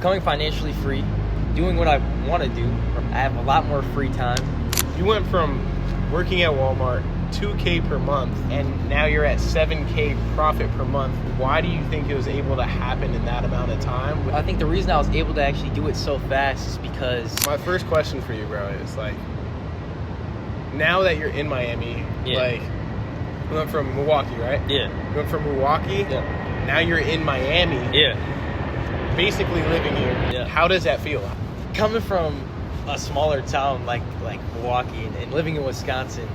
becoming financially free, doing what I want to do. I have a lot more free time. You went from working at Walmart, $2K per month, and now you're at $7K profit per month. Why do you think it was able to happen in that amount of time? I think the reason I was able to actually do it so fast is because... My first question for you, bro, is like, now that you're in Miami, like, you went from Milwaukee, right? Yeah. You went from Milwaukee, now you're in Miami. Yeah. Basically living here. Yeah. How does that feel? Coming from a smaller town like Milwaukee and living in Wisconsin,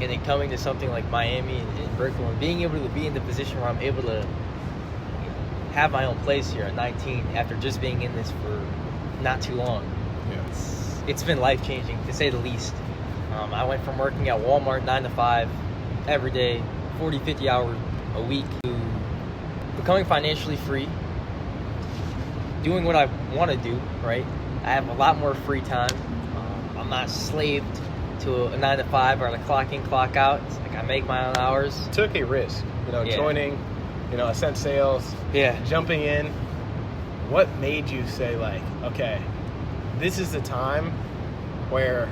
and then coming to something like Miami and Brickell, and being able to be in the position where I'm able to have my own place here at 19 after just being in this for not too long. Yeah. It's been life-changing, to say the least. I went from working at Walmart 9 to 5 every day, 40, 50 hours a week, to becoming financially free, doing what I want to do, right? I have a lot more free time. I'm not slaved to a 9 to 5 or a clock in, clock out. It's like I make my own hours. Took a risk, joining, Ascent Sales, jumping in. What made you say, like, okay, this is the time where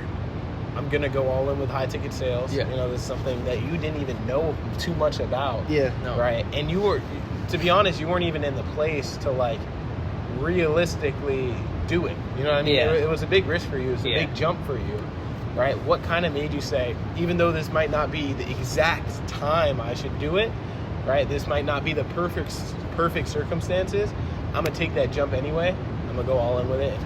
I'm going to go all in with high ticket sales. Yeah. This is something that you didn't even know too much about. Yeah. No. Right. And you were, to be honest, you weren't even in the place to, like, realistically do it. You know what I mean? Yeah. It was a big risk for you. It was a big jump for you. Right? What kind of made you say, even though this might not be the exact time I should do it, right? This might not be the perfect circumstances. I'm going to take that jump anyway. I'm going to go all in with it.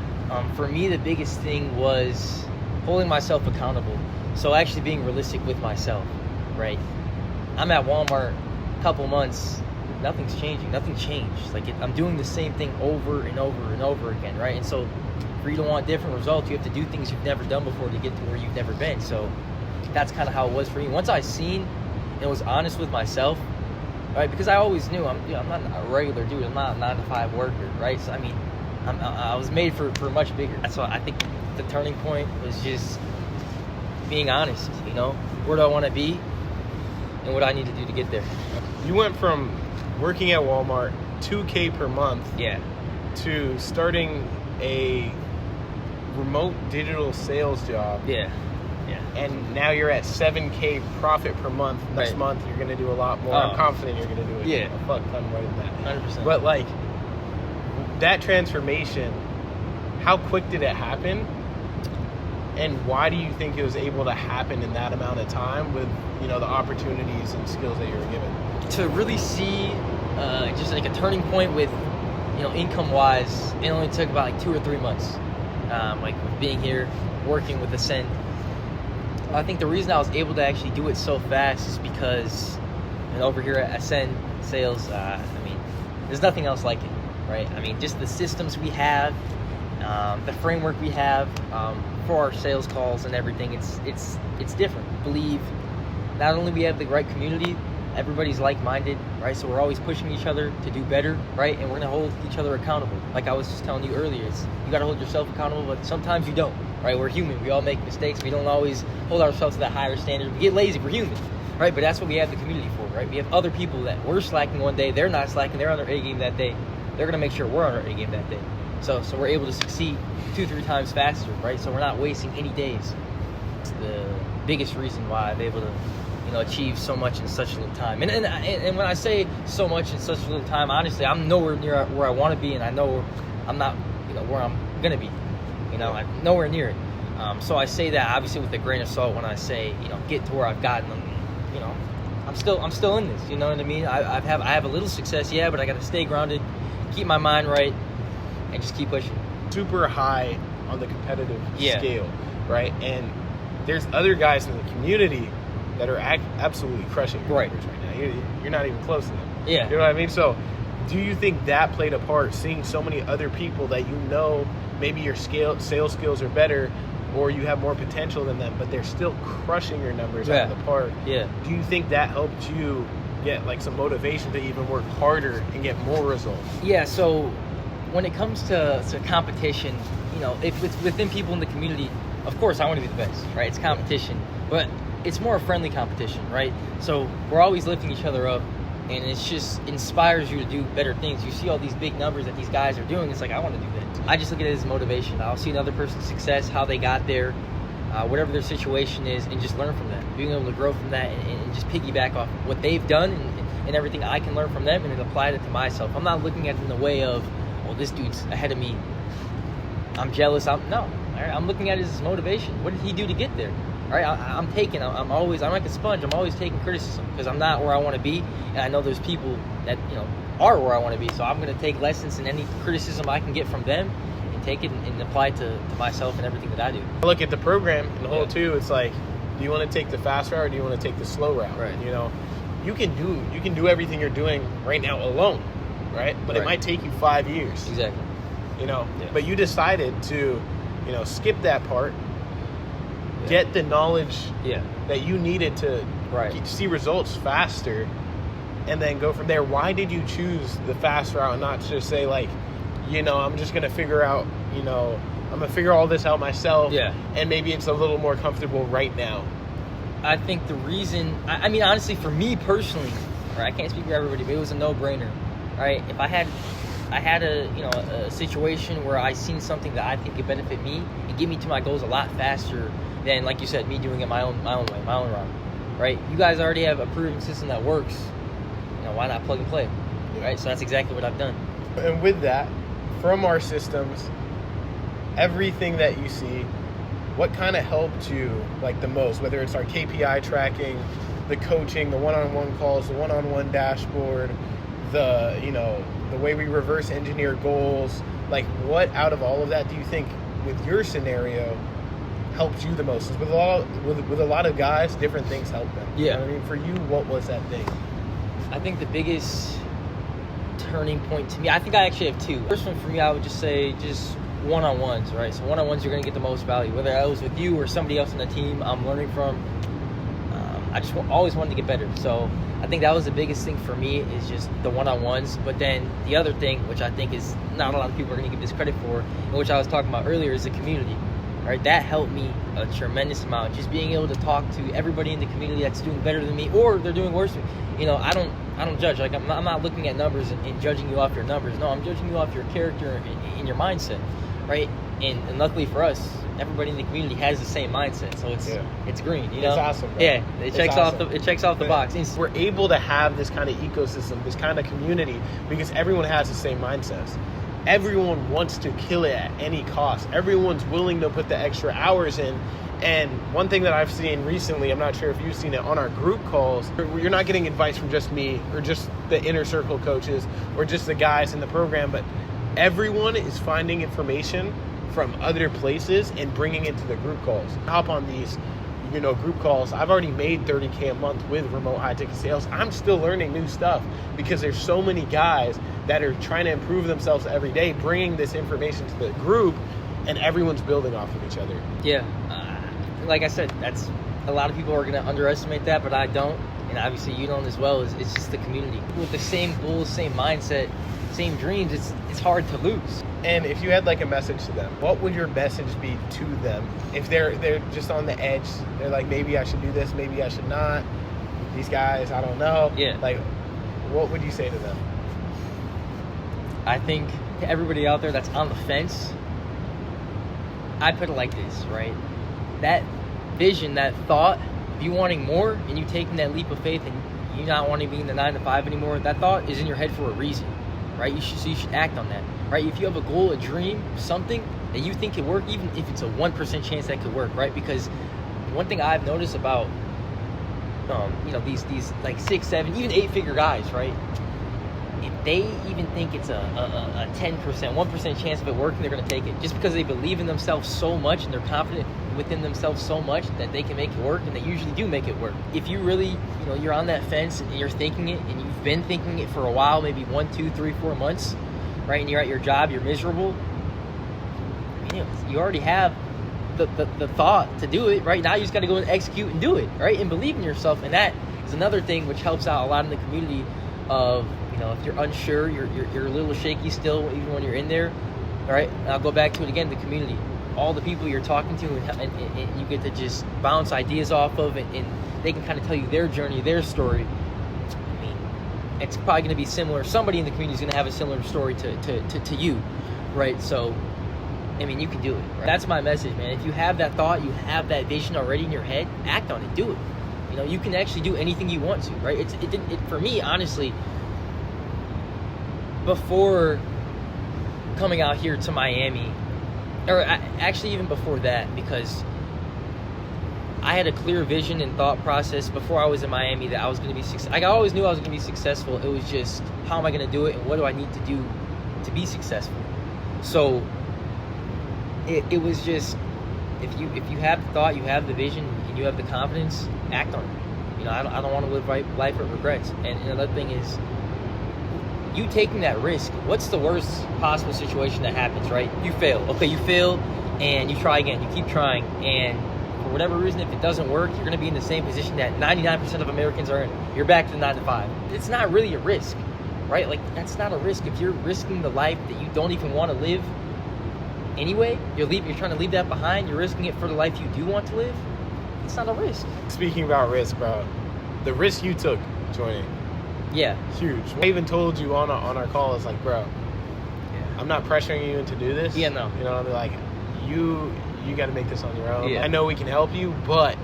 For me, the biggest thing was holding myself accountable. So actually being realistic with myself, right? I'm at Walmart a couple months. Nothing's changing. Nothing changed. Like I'm doing the same thing over and over and over again, right? And so for you to want different results, you have to do things you've never done before to get to where you've never been. So that's kind of how it was for me. Once I seen and was honest with myself, right? Because I always knew I'm not a regular dude. I'm not a 9 to 5 worker, right? So I mean, I was made for much bigger. That's why I think the turning point was just being honest. Where do I want to be, and what I need to do to get there. You went from working at Walmart, $2K per month, to starting a remote digital sales job. Yeah. And now you're at $7K profit per month. Next month you're gonna do a lot more. I'm confident you're gonna do it. Yeah. A fuck ton more than that. 100%. But like that transformation, how quick did it happen? And why do you think it was able to happen in that amount of time with, the opportunities and skills that you were given? To really see just like a turning point with, income-wise, it only took about like 2 or 3 months. Like being here, working with Ascent. I think the reason I was able to actually do it so fast is because, over here at Ascent Sales, there's nothing else like it, right? I mean, just the systems we have, the framework we have for our sales calls and everything, it's different. I believe not only we have the right community, everybody's like-minded, right? So we're always pushing each other to do better, right? And we're gonna hold each other accountable. Like I was just telling you earlier, you gotta hold yourself accountable, but sometimes you don't, right? We're human, we all make mistakes. We don't always hold ourselves to that higher standard. We get lazy, we're human, right? But that's what we have the community for, right? We have other people that we're slacking one day, they're not slacking, they're on their A game that day. They're gonna make sure we're on our A game that day. So we're able to succeed 2-3 times faster, right? So we're not wasting any days. It's the biggest reason why I'm able to achieve so much in such a little time. And when I say so much in such a little time, honestly, I'm nowhere near where I want to be, and I know I'm not, where I'm gonna be. I'm nowhere near it. So I say that obviously with a grain of salt when I say, get to where I've gotten. I'm still in this. You know what I mean? I have a little success, but I got to stay grounded, keep my mind right, and just keep pushing. Super high on the competitive scale, right? And there's other guys in the community that are absolutely crushing your numbers right now. You're not even close to them. Yeah. You know what I mean? So do you think that played a part, seeing so many other people that maybe your sales skills are better or you have more potential than them, but they're still crushing your numbers out of the park? Yeah. Do you think that helped you get like some motivation to even work harder and get more results? Yeah, so when it comes to competition, if it's within people in the community, of course I want to be the best, right? It's competition, but it's more a friendly competition, right? So we're always lifting each other up, and it just inspires you to do better things. You see all these big numbers that these guys are doing, it's like, I want to do that. I just look at it as motivation. I'll see another person's success, how they got there, whatever their situation is, and just learn from that. Being able to grow from that and just piggyback off what they've done and everything I can learn from them and then apply it to myself. I'm not looking at it in the way of, well, this dude's ahead of me, I'm jealous. No. All right? I'm looking at it as motivation. What did he do to get there? All right, I'm like a sponge. I'm always taking criticism because I'm not where I want to be, and I know there's people that are where I want to be. So I'm going to take lessons and any criticism I can get from them, and take it and apply it to myself and everything that I do. Look at the program and the whole too. It's like, do you want to take the fast route or do you want to take the slow route? Right. You can do everything you're doing right now alone, right? But it might take you 5 years. Exactly. But you decided to, skip that part. Get the knowledge that you needed to see results faster, and then go from there. Why did you choose the fast route and not just say, like, I'm just going to figure out, I'm going to figure all this out myself, and maybe it's a little more comfortable right now? I think the reason, I mean, honestly, for me personally, I can't speak for everybody, but it was a no-brainer, right? If I had a situation where I seen something that I think could benefit me and get me to my goals a lot faster than, like you said, me doing it my own way, my own route, right? You guys already have a proven system that works. Why not plug and play, right? So that's exactly what I've done. And with that, from our systems, everything that you see, what kind of helped you like the most? Whether it's our KPI tracking, the coaching, the one-on-one calls, the one-on-one dashboard, the way we reverse engineer goals. Like, what out of all of that do you think, with your scenario, helped you the most? With a lot of guys, different things help them. Yeah. You know what I mean? For you, what was that thing? I think the biggest turning point to me, I think I actually have two. First one for me, I would just say just one-on-ones, right? So one-on-ones, you're going to get the most value. Whether I was with you or somebody else on the team I'm learning from, I just always wanted to get better. So I think that was the biggest thing for me, is just the one-on-ones. But then the other thing, which I think is not a lot of people are going to give this credit for, and which I was talking about earlier, is the community. Right, that helped me a tremendous amount. Just being able to talk to everybody in the community that's doing better than me, or they're doing worse than me. I don't judge. Like, I'm not looking at numbers and judging you off your numbers. No, I'm judging you off your character and your mindset, right? And luckily for us, everybody in the community has the same mindset, so it's green. It's awesome, bro. Yeah, it checks off the box. We're able to have this kind of ecosystem, this kind of community, because everyone has the same mindsets. Everyone wants to kill it at any cost. Everyone's willing to put the extra hours in. And one thing that I've seen recently, I'm not sure if you've seen it, on our group calls, you're not getting advice from just me or just the inner circle coaches or just the guys in the program, but everyone is finding information from other places and bringing it to the group calls. Hop on these group calls. I've already made $30K a month with remote high ticket sales. I'm still learning new stuff because there's so many guys that are trying to improve themselves every day, bringing this information to the group, and everyone's building off of each other. Yeah, like I said, that's a lot of people are going to underestimate that, but I don't, and obviously you don't as well. It's just the community with the same goals, same mindset, same dreams. It's hard to lose. And if you had like a message to them, what would your message be to them? If they're just on the edge, they're like, maybe I should do this, maybe I should not. These guys, I don't know. Yeah. Like, what would you say to them? I think to everybody out there that's on the fence, I put it like this, right? That vision, that thought, of you wanting more and you taking that leap of faith and you not wanting to be in the 9 to 5 anymore, that thought is in your head for a reason, right? So you should act on that, right? If you have a goal, a dream, something that you think could work, even if it's a 1% chance that could work, right? Because one thing I've noticed about, these like 6, 7, even 8-figure guys, right? If they even think it's a 10%, 1% chance of it working, they're going to take it. Just because they believe in themselves so much and they're confident within themselves so much that they can make it work, and they usually do make it work. If you really, you're on that fence and you're thinking it and you've been thinking it for a while, maybe 1, 2, 3, 4 months, right, and you're at your job, you're miserable, you already have the thought to do it, right? Now you just got to go and execute and do it, right? And believe in yourself. And that is another thing which helps out a lot in the community of, if you're unsure, you're a little shaky still, even when you're in there, all right? And I'll go back to it again, the community. All the people you're talking to and you get to just bounce ideas off of, and they can kind of tell you their journey, their story. I mean, it's probably going to be similar. Somebody in the community is going to have a similar story to you, right? So, I mean, you can do it. Right? That's my message, man. If you have that thought, you have that vision already in your head, act on it, do it. You know, you can actually do anything you want to, right? It for me, honestly, before coming out here to Miami, or actually even before that, because I had a clear vision and thought process before I was in Miami that I was going to be successful. I always knew I was going to be successful. It was just, how am I going to do it, and what do I need to do to be successful? So it was just, if you have the thought, you have the vision, and you have the confidence, act on it. You know, I don't want to live life with regrets. And another thing is, you taking that risk. What's the worst possible situation that happens, right? You fail. Okay, you fail, and you try again. You keep trying, and for whatever reason, if it doesn't work, you're going to be in the same position that 99% of Americans are in. You're back to the 9 to 5. It's not really a risk, right? Like, that's not a risk. If you're risking the life that you don't even want to live anyway, you're trying to leave that behind, you're risking it for the life you do want to live, it's not a risk. Speaking about risk, bro, the risk you took joining, yeah, huge. I even told you on our call, it's like, bro, yeah, I'm not pressuring you into do this. Yeah, no. You know, I'm like, you got to make this on your own. Yeah. I know we can help you, but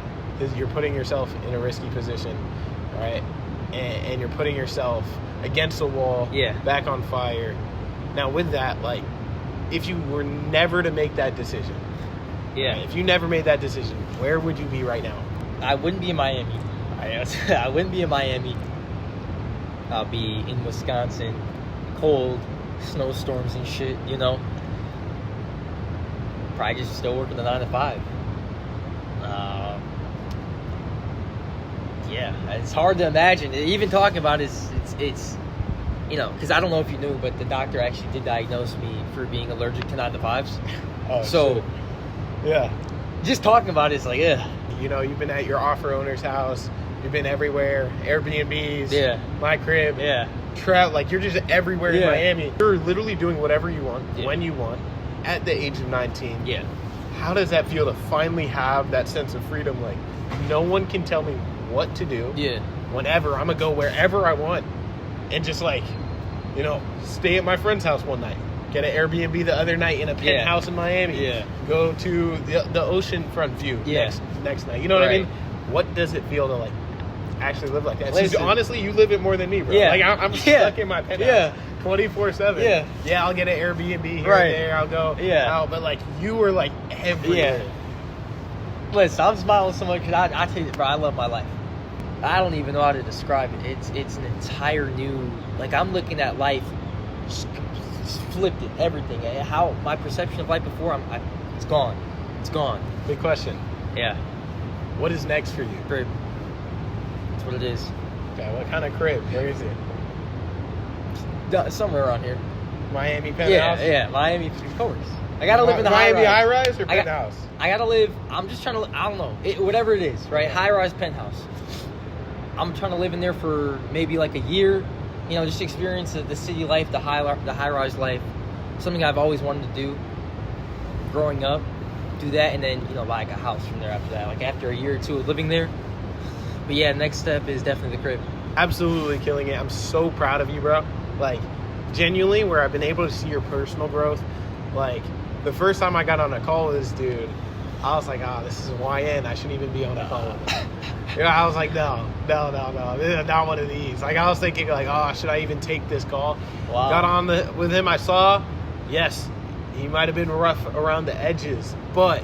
you're putting yourself in a risky position, right? And you're putting yourself against the wall, yeah, back on fire. Now, with that, like, if you were never to make that decision, yeah, right, if you never made that decision, where would you be right now? I wouldn't be in Miami. I wouldn't be in Miami. I'll be in Wisconsin, cold, snowstorms and shit, you know. Probably just still working the 9 to 5. Yeah, it's hard to imagine. Even talking about it, it's you know, because I don't know if you knew, but the doctor actually did diagnose me for being allergic to 9 to 5s. Oh, so, shit. Yeah. Just talking about it's like, yeah. You know, you've been at your offer owner's house. You've been everywhere. Airbnbs. Yeah. My crib. Yeah. Like, you're just everywhere in Miami. You're literally doing whatever you want, when you want, at the age of 19. Yeah. How does that feel to finally have that sense of freedom? Like, no one can tell me what to do. Yeah. Whenever. I'm going to go wherever I want. And just, like, you know, stay at my friend's house one night. Get an Airbnb the other night in a penthouse in Miami. Yeah. Go to the oceanfront view next night. You know what I mean? What does it feel to, like, actually live like that? So, honestly, you live it more than me, bro. Yeah. Like, I'm stuck in my penthouse 24/7. Yeah. Yeah, I'll get an Airbnb here and there. I'll go out. But, like, you were, like, everywhere. Yeah. Listen, I'm smiling so much because I tell you, bro, I love my life. I don't even know how to describe it. It's an entire new, like, I'm looking at life, just flipped it, everything. How my perception of life before, it's gone. It's gone. Big question. Yeah. What is next for you? Crib. That's what it is. Okay, what kind of crib? Where is it? Somewhere around here. Miami penthouse? Yeah, Miami, of course. I gotta live in the Miami high rise or penthouse? I gotta live, I'm just trying to, I don't know, whatever it is, right? High rise penthouse. I'm trying to live in there for maybe like a year, you know, just experience the city life, the high rise life. Something I've always wanted to do growing up. Do that, and then, you know, buy like a house from there after that. Like after a year or two of living there. But yeah, next step is definitely the crib. Absolutely killing it. I'm so proud of you, bro. Like, genuinely, where I've been able to see your personal growth. Like, the first time I got on a call with this dude, I was like, this is YN. I shouldn't even be on a call with him. I was like, no. This is not one of these. Like, I was thinking, like, should I even take this call? Wow. Got on with him. I saw, yes, he might have been rough around the edges, but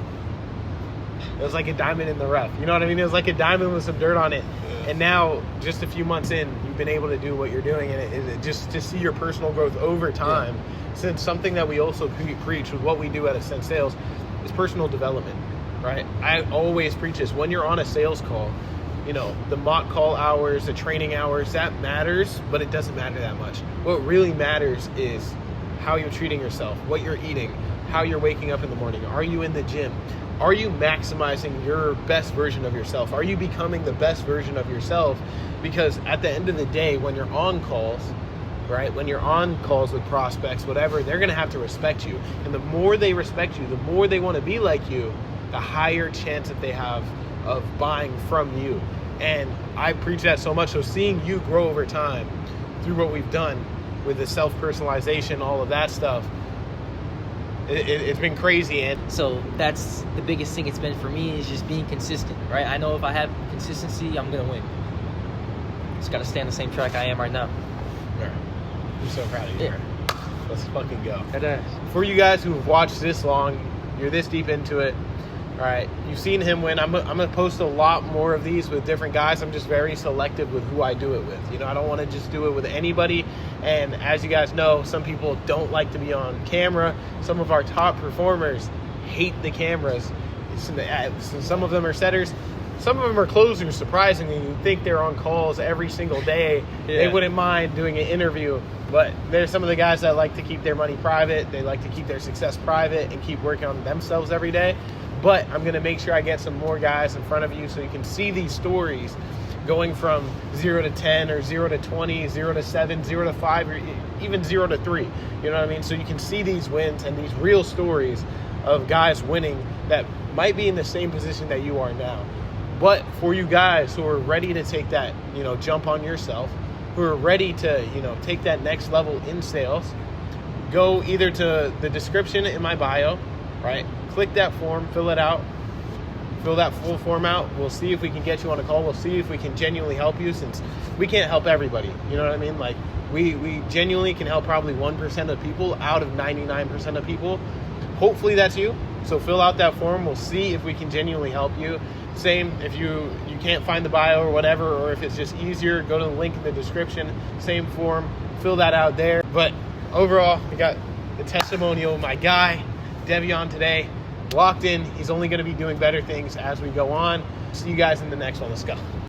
it was like a diamond in the rough. You know what I mean? It was like a diamond with some dirt on it. Yeah. And now, just a few months in, you've been able to do what you're doing, and it just to see your personal growth over time. Yeah. Since something that we also preach with what we do at Ascent Sales is personal development, right? I always preach this. When you're on a sales call, you know, the mock call hours, the training hours, that matters, but it doesn't matter that much. What really matters is how you're treating yourself, what you're eating, how you're waking up in the morning. Are you in the gym? Are you maximizing your best version of yourself? Are you becoming the best version of yourself? Because at the end of the day, when you're on calls, right, when you're on calls with prospects, whatever, they're going to have to respect you. And the more they respect you, the more they want to be like you, the higher chance that they have of buying from you. And I preach that so much. So seeing you grow over time through what we've done with the self-personalization, all of that stuff, it's been crazy. And so that's the biggest thing it's been for me, is just being consistent, right? I know if I have consistency, I'm gonna win. Just gotta stay on the same track I am right now. Yeah. I'm so proud of you. Yeah. Let's fucking go. It is. For you guys who have watched this long, you're this deep into it, all right, you've seen him win. I'm gonna post a lot more of these with different guys. I'm just very selective with who I do it with. You know, I don't want to just do it with anybody. And as you guys know, some people don't like to be on camera. Some of our top performers hate the cameras. Some of them are setters. Some of them are closers, surprisingly. You'd think they're on calls every single day. Yeah. They wouldn't mind doing an interview. But there's some of the guys that like to keep their money private. They like to keep their success private and keep working on themselves every day. But I'm going to make sure I get some more guys in front of you so you can see these stories going from 0 to 10 or 0 to 20, 0 to 7, 0 to 5, or even 0 to 3. You know what I mean? So you can see these wins and these real stories of guys winning that might be in the same position that you are now. But for you guys who are ready to take that, jump on yourself, who are ready to, take that next level in sales, go either to the description in my bio, right? Click that form, fill it out, fill that full form out. We'll see if we can get you on a call. We'll see if we can genuinely help you, since we can't help everybody. You know what I mean? Like, we genuinely can help probably 1% of people out of 99% of people. Hopefully that's you. So fill out that form. We'll see if we can genuinely help you. Same if you can't find the bio or whatever, or if it's just easier, go to the link in the description. Same form, fill that out there. But overall, we got the testimonial of my guy, Devion, today. Locked in. He's only going to be doing better things as we go on. See you guys in the next one. Let's go.